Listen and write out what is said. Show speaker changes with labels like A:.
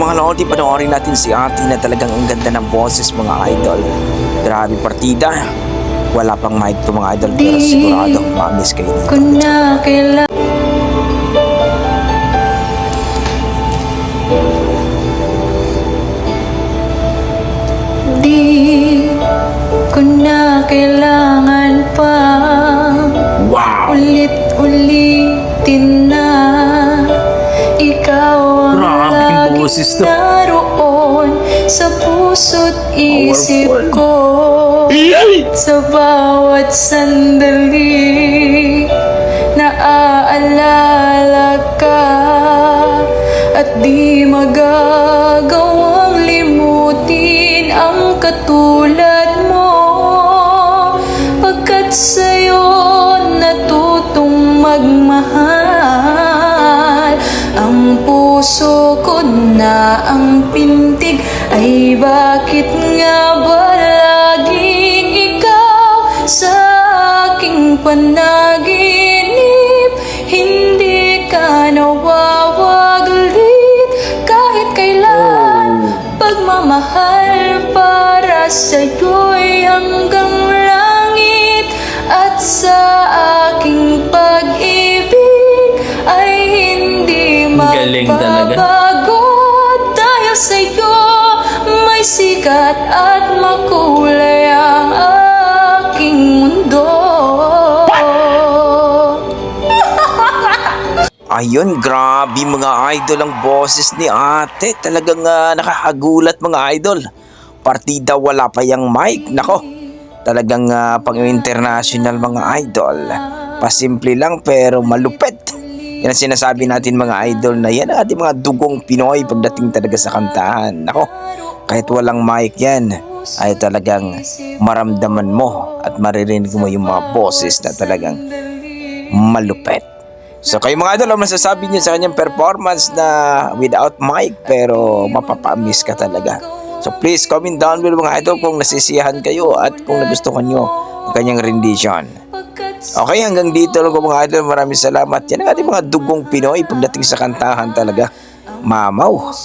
A: mga lodi, panoorin natin si Ate na talagang ang ganda ng boses mga idol. Grabe partida. Wala pang mic to mga idol pero sigurado ma-miss kayo dito.
B: Kung na kailangan di ko na kailangan pa ulit-ulitin na ikaw ang
A: Grabe yung
B: laging
A: boses to.
B: naroon sa puso't isip ko. Sa bawat sandali naaalala ka at di magagawang limutin ang katulad mo, pagkat sa'yo natutong magmahal. Ang puso ko na ang pintig, ay bakit nga ba laging ikaw sa aking panaginip? Hindi ka nawawaglit kahit kailan. Pagmamahal para sa'yo'y hanggang langit, at sa aking pag-ibig ay hindi
A: Galing talaga.
B: magbabago. Dahil sa'yo may sikat at makulay ang aking mundo.
A: Ayun, grabe mga idol ang boses ni Ate. Talagang nakakagulat mga idol. Partida wala pa yung mic. Nako, talagang pang international mga idol. Pasimple lang pero malupit. Yan ang sinasabi natin mga idol na yan ang ating mga dugong Pinoy pagdating talaga sa kantahan. Nako, kahit walang mic yan ay talagang maramdaman mo at maririnig mo yung mga boses na talagang malupit. So kayo mga idol, ano masasabi niyo sa kanyang performance na without mic pero mapapamiss ka talaga? So please comment down below mga idol kung nasisiyahan kayo at kung nagustuhan nyo ang kanyang rendition. Okay, hanggang dito lang po mga idol. Maraming salamat. Yan ang ating mga dugong Pinoy pagdating sa kantahan talaga. Mamaw.